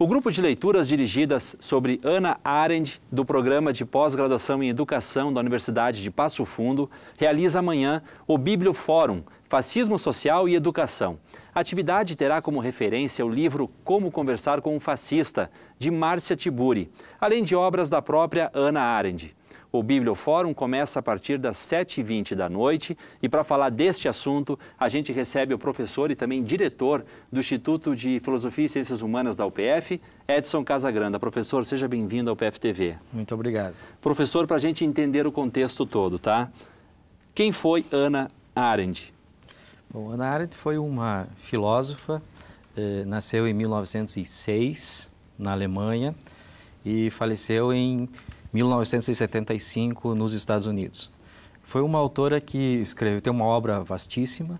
O grupo de leituras dirigidas sobre Hannah Arendt, do Programa de Pós-Graduação em Educação da Universidade de Passo Fundo, realiza amanhã o Bibliofórum, Fascismo Social e Educação. A atividade terá como referência o livro Como Conversar com um Fascista, de Márcia Tiburi, além de obras da própria Hannah Arendt. O Bibliofórum começa a partir das 7h20 da noite e para falar deste assunto, a gente recebe o professor e também diretor do Instituto de Filosofia e Ciências Humanas da UPF, Edson Casagranda. Professor, seja bem-vindo ao UPF TV. Muito obrigado. Professor, para a gente entender o contexto todo, tá? Quem foi Hannah Arendt? Bom, Hannah Arendt foi uma filósofa, nasceu em 1906 na Alemanha e faleceu em 1975 nos Estados Unidos. Foi uma autora que tem uma obra vastíssima,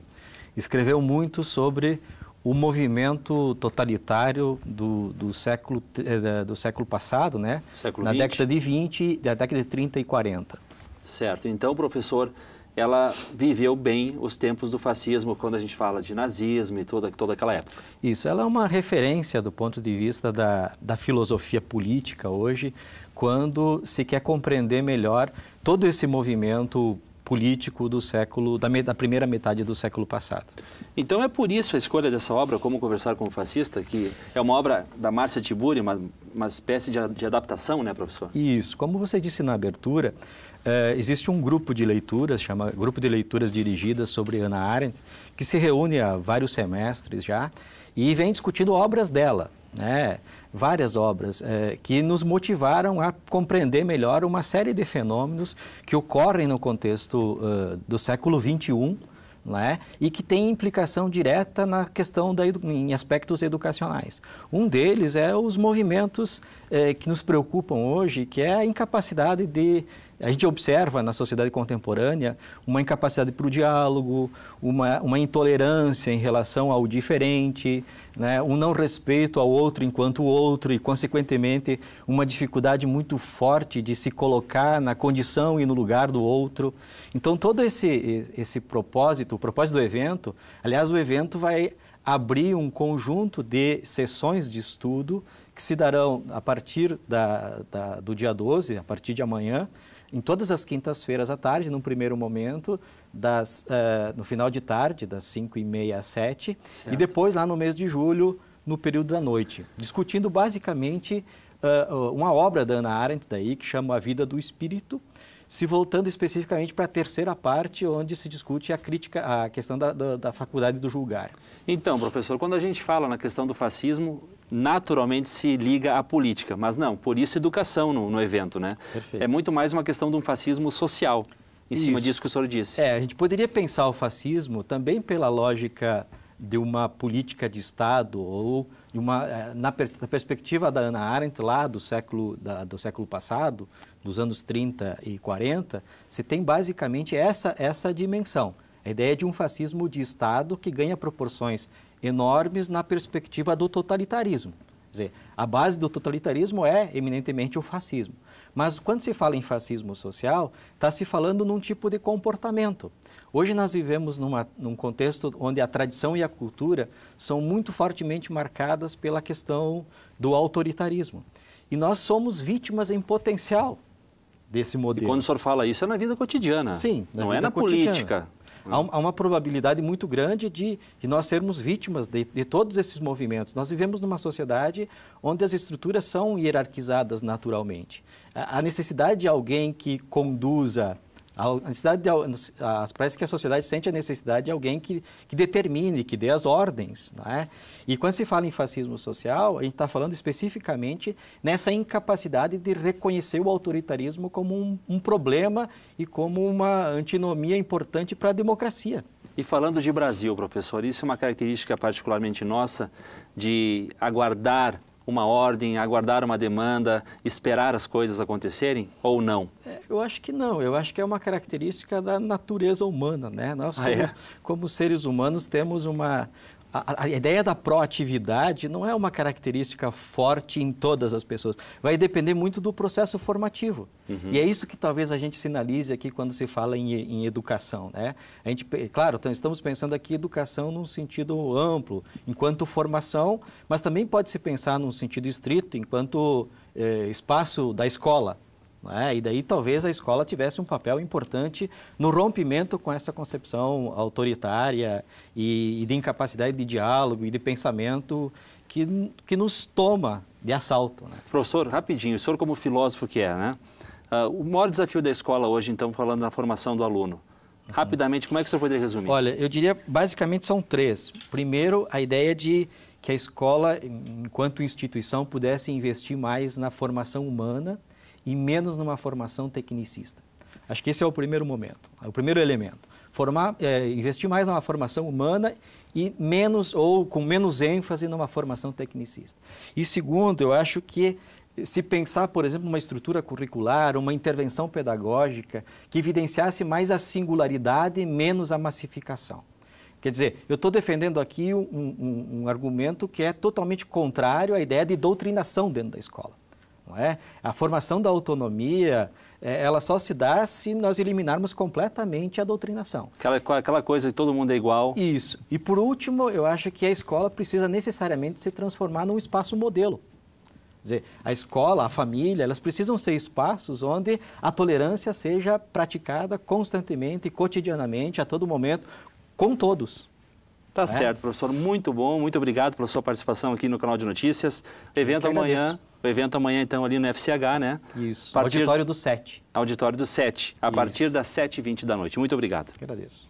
escreveu muito sobre o movimento totalitário do século passado, né? Século XX. Da década de 30 e 40. Certo. Então, professor, ela viveu bem os tempos do fascismo, quando a gente fala de nazismo e toda aquela época. Isso, ela é uma referência do ponto de vista da filosofia política hoje, quando se quer compreender melhor todo esse movimento político da primeira metade do século passado. Então é por isso a escolha dessa obra, Como Conversar com o Fascista, que é uma obra da Márcia Tiburi, uma espécie de adaptação, né, professor? Isso, como você disse na abertura, existe um grupo de leituras, chama Grupo de Leituras Dirigidas sobre Hannah Arendt, que se reúne há vários semestres já e vem discutindo obras dela, né? Várias obras que nos motivaram a compreender melhor uma série de fenômenos que ocorrem no contexto do século XXI, né? E que tem implicação direta na questão em aspectos educacionais. Um deles é os movimentos que nos preocupam hoje, que é a incapacidade a gente observa na sociedade contemporânea uma incapacidade para o diálogo, uma intolerância em relação ao diferente, né? Um não respeito ao outro enquanto outro e, consequentemente, uma dificuldade muito forte de se colocar na condição e no lugar do outro. Então, todo esse propósito, o propósito do evento, aliás, o evento vai abrir um conjunto de sessões de estudo que se darão a partir do dia 12, a partir de amanhã, em todas as quintas-feiras à tarde, num primeiro momento, no final de tarde, das 5h30 às 7h, e depois lá no mês de julho, no período da noite, discutindo basicamente uma obra da Hannah Arendt daí, que chama A Vida do Espírito, se voltando especificamente para a terceira parte, onde se discute a questão da faculdade do julgar. Então, professor, quando a gente fala na questão do fascismo, naturalmente se liga à política, mas não, por isso educação no evento, né? Perfeito. É muito mais uma questão de um fascismo social, em cima disso que o senhor disse. A gente poderia pensar o fascismo também pela lógica de uma política de Estado ou na perspectiva da Hannah Arendt lá do século passado, dos anos 30 e 40, você tem basicamente essa dimensão. A ideia de um fascismo de Estado que ganha proporções enormes na perspectiva do totalitarismo. Quer dizer, a base do totalitarismo é eminentemente o fascismo. Mas quando se fala em fascismo social, está se falando num tipo de comportamento. Hoje nós vivemos num contexto onde a tradição e a cultura são muito fortemente marcadas pela questão do autoritarismo. E nós somos vítimas em potencial desse modelo. E quando o senhor fala isso, é na vida cotidiana. Sim, não é na política. Há uma probabilidade muito grande de nós sermos vítimas de todos esses movimentos. Nós vivemos numa sociedade onde as estruturas são hierarquizadas naturalmente. A necessidade de alguém que conduza, parece que a sociedade sente a necessidade de alguém que determine, que dê as ordens, não é? E quando se fala em fascismo social, a gente está falando especificamente nessa incapacidade de reconhecer o autoritarismo como um problema e como uma antinomia importante para a democracia. E falando de Brasil, professor, isso é uma característica particularmente nossa de aguardar uma ordem, aguardar uma demanda, esperar as coisas acontecerem ou não? Eu acho que não, eu acho que é uma característica da natureza humana, né? Nós, como seres humanos, temos a ideia da proatividade não é uma característica forte em todas as pessoas. Vai depender muito do processo formativo. E é isso que talvez a gente sinalize aqui quando se fala em educação, né? A gente, claro, então estamos pensando aqui educação num sentido amplo, enquanto formação, mas também pode se pensar num sentido estrito, enquanto espaço da escola. E daí talvez a escola tivesse um papel importante no rompimento com essa concepção autoritária e de incapacidade de diálogo e de pensamento que nos toma de assalto, né? Professor, rapidinho, o senhor como filósofo que é, né? O maior desafio da escola hoje, então, falando na formação do aluno, rapidamente, como é que o senhor poderia resumir? Olha, eu diria, basicamente são 3. Primeiro, a ideia de que a escola, enquanto instituição, pudesse investir mais na formação humana e menos numa formação tecnicista. Acho que esse é o primeiro momento, é o primeiro elemento. Investir mais numa formação humana e menos, ou com menos ênfase numa formação tecnicista. E segundo, eu acho que se pensar, por exemplo, uma estrutura curricular, uma intervenção pedagógica que evidenciasse mais a singularidade e menos a massificação. Quer dizer, eu estou defendendo aqui um argumento que é totalmente contrário à ideia de doutrinação dentro da escola. Não é? A formação da autonomia, ela só se dá se nós eliminarmos completamente a doutrinação. Aquela coisa de todo mundo é igual. Isso. E por último, eu acho que a escola precisa necessariamente se transformar num espaço modelo. Quer dizer, a escola, a família, elas precisam ser espaços onde a tolerância seja praticada constantemente, cotidianamente, a todo momento, com todos. Tá certo, professor. Muito bom. Muito obrigado pela sua participação aqui no canal de notícias. O evento amanhã, então, ali no FCH, né? Isso. Auditório do 7. Auditório do 7, a partir das 7h20 da noite. Muito obrigado. Agradeço.